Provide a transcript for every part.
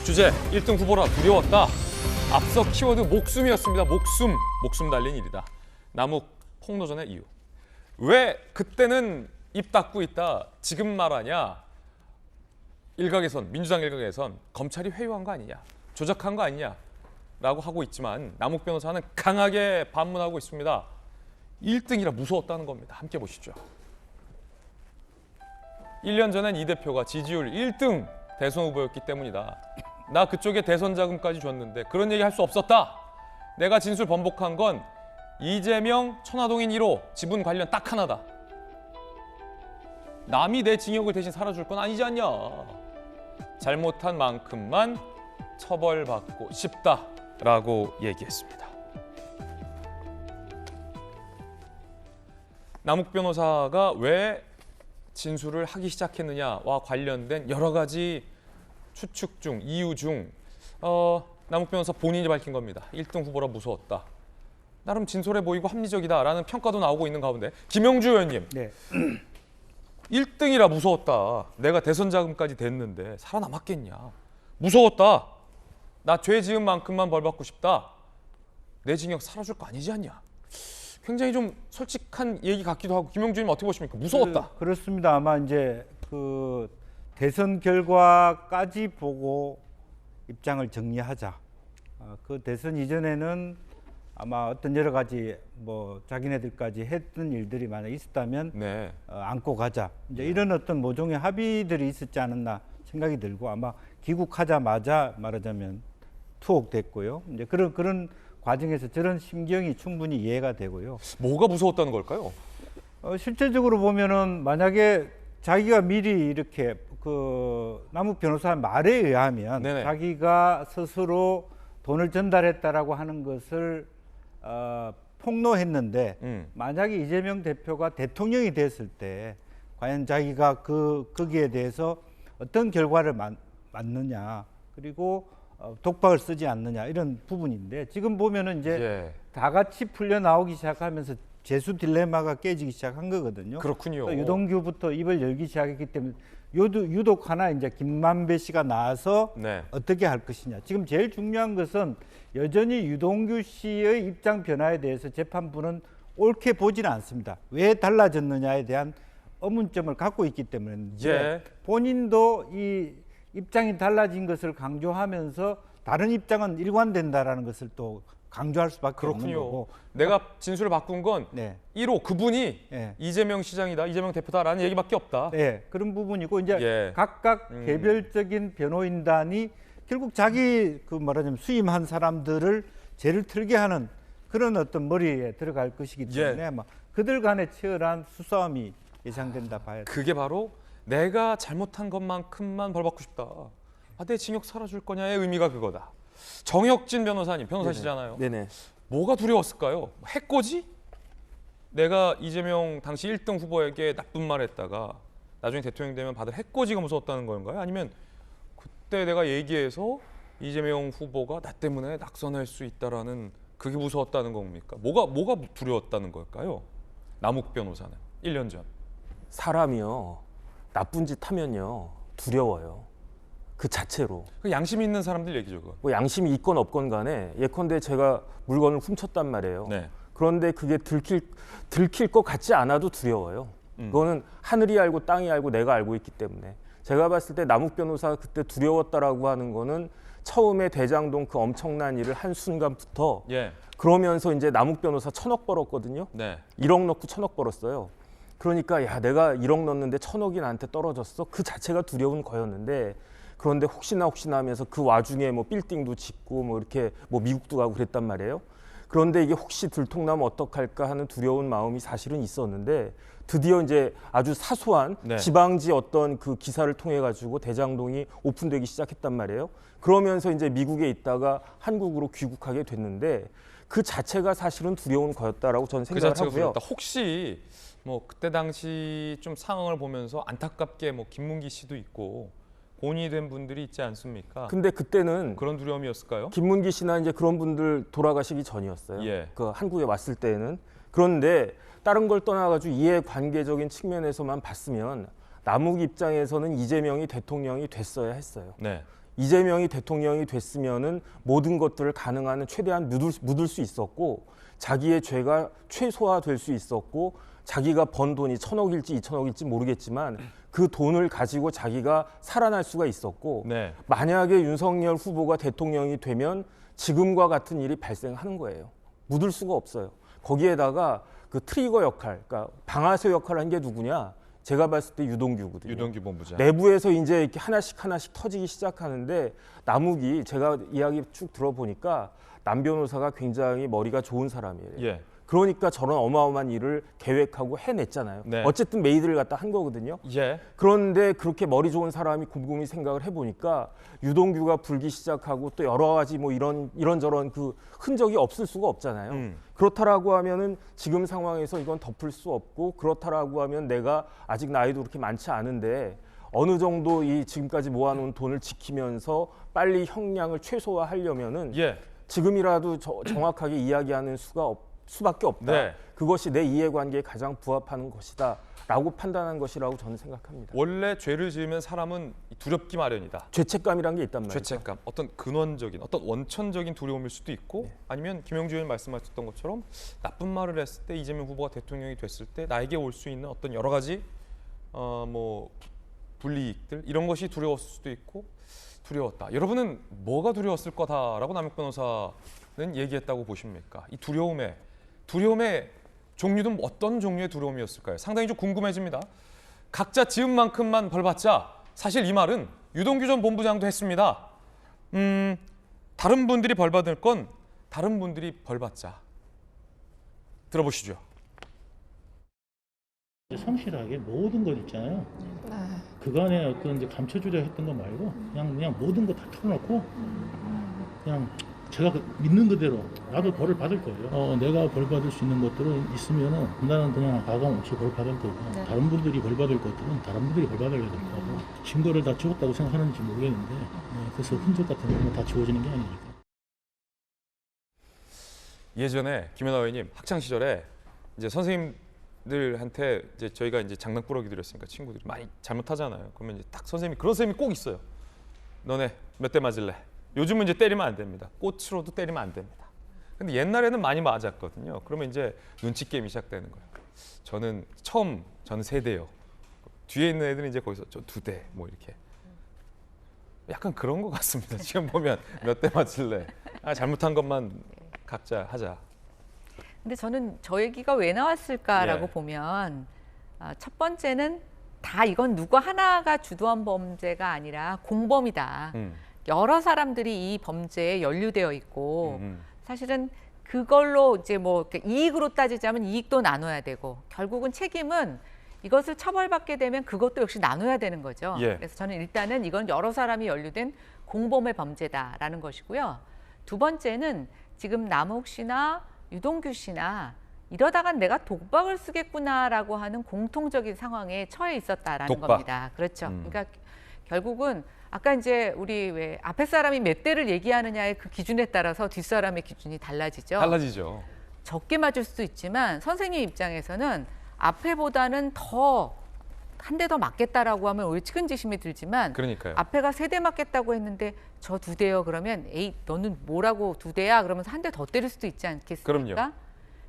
주제 1등 후보라 두려웠다. 앞서 키워드 목숨이었습니다. 목숨 달린 일이다. 남욱 폭로전의 이유. 왜 그때는 입 닫고 있다 지금 말하냐. 민주당 일각에선 검찰이 회유한 거 아니냐, 조작한 거 아니냐 라고 하고 있지만 남욱 변호사는 강하게 반문하고 있습니다. 1등이라 무서웠다는 겁니다. 함께 보시죠. 1년 전엔 이 대표가 지지율 1등 대선 후보였기 때문이다. 나 그쪽에 대선 자금까지 줬는데 그런 얘기 할 수 없었다. 내가 진술 번복한 건 이재명 천화동인 1호 지분 관련 딱 하나다. 남이 내 징역을 대신 살아줄 건 아니지 않냐. 잘못한 만큼만 처벌받고 싶다라고 얘기했습니다. 남욱 변호사가 왜 진술을 하기 시작했느냐와 관련된 여러 가지 추측 중, 이유 중 남욱 변호사 본인이 밝힌 겁니다. 1등 후보라 무서웠다. 나름 진솔해 보이고 합리적이다라는 평가도 나오고 있는 가운데 김영주 의원님. 네. 1등이라 무서웠다. 내가 대선 자금까지 됐는데 살아남았겠냐. 무서웠다. 나 죄 지은 만큼만 벌 받고 싶다. 내 징역 살아줄 거 아니지 않냐. 굉장히 좀 솔직한 얘기 같기도 하고 김영주 의원님 어떻게 보십니까? 무서웠다. 그렇습니다. 아마 이제 그 대선 결과까지 보고 입장을 정리하자. 그 대선 이전에는 아마 어떤 여러 가지 뭐 자기네들까지 했던 일들이 만약 있었다면 네. 안고 가자. 이제 이런 어떤 모종의 합의들이 있었지 않았나 생각이 들고 아마 귀국하자마자 말하자면 투옥됐고요. 이제 그런 과정에서 저런 심경이 충분히 이해가 되고요. 뭐가 무서웠다는 걸까요? 실질적으로 보면은 만약에 자기가 미리 이렇게 그 남욱 변호사 말에 의하면 네네. 자기가 스스로 돈을 전달했다라고 하는 것을 폭로했는데 만약에 이재명 대표가 대통령이 됐을 때 과연 자기가 거기에 대해서 어떤 결과를 맞느냐 그리고 독박을 쓰지 않느냐 이런 부분인데 지금 보면은 이제 다 같이 풀려 나오기 시작하면서 재수 딜레마가 깨지기 시작한 거거든요. 그렇군요. 유동규부터 입을 열기 시작했기 때문에 유독 하나 이제 김만배 씨가 나와서 네. 어떻게 할 것이냐. 지금 제일 중요한 것은 여전히 유동규 씨의 입장 변화에 대해서 재판부는 옳게 보지는 않습니다. 왜 달라졌느냐에 대한 의문점을 갖고 있기 때문에 본인도 이 입장이 달라진 것을 강조하면서 다른 입장은 일관된다라는 것을 또 강조할 수밖에 없는 거고. 내가 진술을 바꾼 건 네. 1호 그분이 네. 이재명 시장이다, 이재명 대표다라는 얘기밖에 없다. 네, 그런 부분이고 이제 각각 개별적인 변호인단이 결국 자기 그 말하자면 수임한 사람들을 죄를 틀게 하는 그런 어떤 머리에 들어갈 것이기 때문에 아마 그들 간의 치열한 수싸움이 예상된다 봐야 돼요. 그게 바로 내가 잘못한 것만큼만 벌 받고 싶다. 내 징역 살아줄 거냐의 의미가 그거다. 정혁진 변호사님, 변호사시잖아요. 네네. 뭐가 두려웠을까요? 해코지? 내가 이재명 당시 1등 후보에게 나쁜 말 했다가 나중에 대통령 되면 받을 해코지가 무서웠다는 건가요? 아니면 그때 내가 얘기해서 이재명 후보가 나 때문에 낙선할 수 있다라는 그게 무서웠다는 겁니까? 뭐가 두려웠다는 걸까요? 남욱 변호사는 1년 전. 사람이요. 나쁜 짓 하면요. 두려워요. 그 자체로. 그 양심 있는 사람들 얘기죠, 그거. 뭐 양심이 있건 없건 간에 예컨대 제가 물건을 훔쳤단 말이에요. 네. 그런데 그게 들킬 것 같지 않아도 두려워요. 그거는 하늘이 알고 땅이 알고 내가 알고 있기 때문에. 제가 봤을 때 남욱 변호사가 그때 두려웠다라고 하는 거는 처음에 대장동 그 엄청난 일을 한 순간부터 그러면서 이제 남욱 변호사 1,000억 벌었거든요. 네. 1억 넣고 1,000억 벌었어요. 그러니까 야 내가 1억 넣었는데 1,000억이 나한테 떨어졌어. 그 자체가 두려운 거였는데 그런데 혹시나 하면서 그 와중에 뭐 빌딩도 짓고 뭐 이렇게 뭐 미국도 가고 그랬단 말이에요. 그런데 이게 혹시 들통나면 어떡할까 하는 두려운 마음이 사실은 있었는데 드디어 이제 아주 사소한 지방지 어떤 그 기사를 통해 가지고 대장동이 오픈되기 시작했단 말이에요. 그러면서 이제 미국에 있다가 한국으로 귀국하게 됐는데 그 자체가 사실은 두려운 거였다라고 저는 생각을 하고요. 두려웠다. 혹시 뭐 그때 당시 좀 상황을 보면서 안타깝게 뭐 김문기 씨도 있고 본이 된 분들이 있지 않습니까? 근데 그때는 그런 두려움이었을까요? 김문기 씨나 이제 그런 분들 돌아가시기 전이었어요. 그 한국에 왔을 때는. 그런데 다른 걸 떠나가지고 이해관계적인 측면에서만 봤으면 남욱 입장에서는 이재명이 대통령이 됐어야 했어요. 이재명이 대통령이 됐으면은 모든 것들을 가능한 최대한 묻을 수 있었고 자기의 죄가 최소화될 수 있었고 자기가 번 돈이 1,000억일지 2,000억일지 모르겠지만 그 돈을 가지고 자기가 살아날 수가 있었고 네. 만약에 윤석열 후보가 대통령이 되면 지금과 같은 일이 발생하는 거예요. 묻을 수가 없어요. 거기에다가 그 트리거 역할, 그러니까 방아쇠 역할을 한 게 누구냐? 제가 봤을 때 유동규거든요. 유동규 본부장. 하나씩 내부에서 이제 이렇게 하나씩 터지기 시작하는데 남욱이 제가 이야기 쭉 들어보니까 남 변호사가 굉장히 머리가 좋은 사람이에요. 예. 그러니까 저런 어마어마한 일을 계획하고 해냈잖아요. 네. 어쨌든 메이드를 갖다 한 거거든요. 예. 그런데 그렇게 머리 좋은 사람이 곰곰이 생각을 해보니까 유동규가 불기 시작하고 또 여러 가지 뭐 이런저런 그 흔적이 없을 수가 없잖아요. 그렇다라고 하면은 지금 상황에서 이건 덮을 수 없고 그렇다라고 하면 내가 아직 나이도 그렇게 많지 않은데 어느 정도 이 지금까지 모아놓은 돈을 지키면서 빨리 형량을 최소화하려면은 예. 지금이라도 정확하게 이야기하는 수밖에 없다. 네. 그것이 내 이해관계에 가장 부합하는 것이다라고 판단한 것이라고 저는 생각합니다. 원래 죄를 지으면 사람은 두렵기 마련이다. 죄책감이란 게 있단 말이죠. 죄책감, 어떤 근원적인, 어떤 원천적인 두려움일 수도 있고 아니면 김영주 의원 말씀하셨던 것처럼 나쁜 말을 했을 때 이재명 후보가 대통령이 됐을 때 나에게 올 수 있는 어떤 여러 가지 뭐 불이익들 이런 것이 두려웠을 수도 있고 두려웠다. 여러분은 뭐가 두려웠을 거다라고 남욱 변호사는 얘기했다고 보십니까? 이 두려움의 종류는 어떤 종류의 두려움이었을까요? 상당히 좀 궁금해집니다. 각자 지은 만큼만 벌 받자. 사실 이 말은 유동규 전 본부장도 했습니다. 다른 분들이 벌 받을 건 다른 분들이 벌 받자. 들어보시죠. 성실하게 모든 것 있잖아요. 그간에 어떤 이제 감춰주려 했던 거 말고 그냥 모든 거 다 털어놓고 그냥 제가 믿는 그대로 나도 벌을 받을 거예요. 내가 벌 받을 수 있는 것들은 있으면은 나는 그냥 가감 없이 벌 받을 거고 다른 분들이 벌 받을 것들은 다른 분들이 벌 받아야 될 거고 증거를 다 지웠다고 생각하는지 모르겠는데 그래서 흔적 같은 거는 다 지워지는 게 아니니까. 예전에 김연아 의원님 학창 시절에 이제 선생님들한테 이제 저희가 이제 장난꾸러기들이었으니까 친구들이 많이 잘못하잖아요. 그러면 이제 딱 선생님이 그런 선생님이 꼭 있어요. 너네 몇 대 맞을래? 요즘은 이제 때리면 안 됩니다. 꽃으로도 때리면 안 됩니다. 근데 옛날에는 많이 맞았거든요. 그러면 이제 눈치 게임이 시작되는 거예요. 저는 3대요. 뒤에 있는 애들은 이제 거기서 저 2대 뭐 이렇게. 약간 그런 것 같습니다. 지금 보면 몇 대 맞을래? 잘못한 것만 각자 하자. 근데 저는 저 얘기가 왜 나왔을까라고 예. 보면 첫 번째는 다 이건 누구 하나가 주도한 범죄가 아니라 공범이다. 여러 사람들이 이 범죄에 연루되어 있고 사실은 그걸로 이제 뭐 이익으로 따지자면 이익도 나눠야 되고 결국은 책임은 이것을 처벌받게 되면 그것도 역시 나눠야 되는 거죠. 예. 그래서 저는 일단은 이건 여러 사람이 연루된 공범의 범죄다라는 것이고요. 두 번째는 지금 남욱 씨나 유동규 씨나 이러다가 내가 독박을 쓰겠구나라고 하는 공통적인 상황에 처해 있었다라는 독박. 겁니다. 그렇죠. 그러니까 결국은 아까 이제 우리 왜 앞에 사람이 몇 대를 얘기하느냐의 그 기준에 따라서 뒷사람의 기준이 달라지죠. 달라지죠. 적게 맞을 수도 있지만 선생님 입장에서는 앞에보다는 더 한 대 더 맞겠다라고 하면 오히려 측은지심이 들지만 그러니까요. 앞에가 3대 맞겠다고 했는데 저 2대요 그러면 에이 너는 뭐라고 2대야 그러면서 한 대 더 때릴 수도 있지 않겠습니까? 그럼요.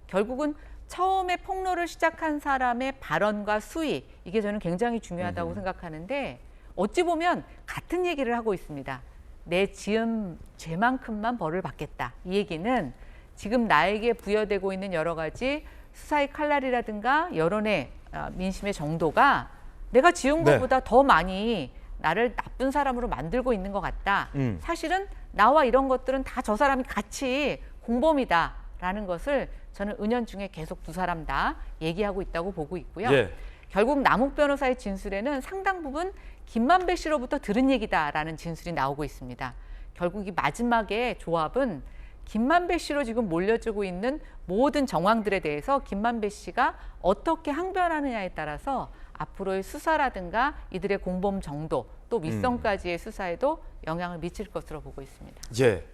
결국은 처음에 폭로를 시작한 사람의 발언과 수위 이게 저는 굉장히 중요하다고 생각하는데 어찌 보면 같은 얘기를 하고 있습니다. 내 지은 죄만큼만 벌을 받겠다. 이 얘기는 지금 나에게 부여되고 있는 여러 가지 수사의 칼날이라든가 여론의 민심의 정도가 내가 지은 네. 것보다 더 많이 나를 나쁜 사람으로 만들고 있는 것 같다. 사실은 나와 이런 것들은 다 저 사람이 같이 공범이다라는 것을 저는 은연중에 계속 두 사람 다 얘기하고 있다고 보고 있고요. 예. 결국 남욱 변호사의 진술에는 상당 부분 김만배 씨로부터 들은 얘기다라는 진술이 나오고 있습니다. 결국 이 마지막에 조합은 김만배 씨로 지금 몰려지고 있는 모든 정황들에 대해서 김만배 씨가 어떻게 항변하느냐에 따라서 앞으로의 수사라든가 이들의 공범 정도 또 윗선까지의 수사에도 영향을 미칠 것으로 보고 있습니다. 예.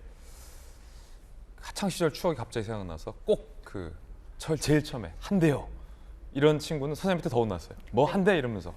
학창 시절 추억이 갑자기 생각나서 꼭 제일 처음에 한 대요. 이런 친구는 선생님한테 더 혼났어요. 뭐 한 대 이러면서.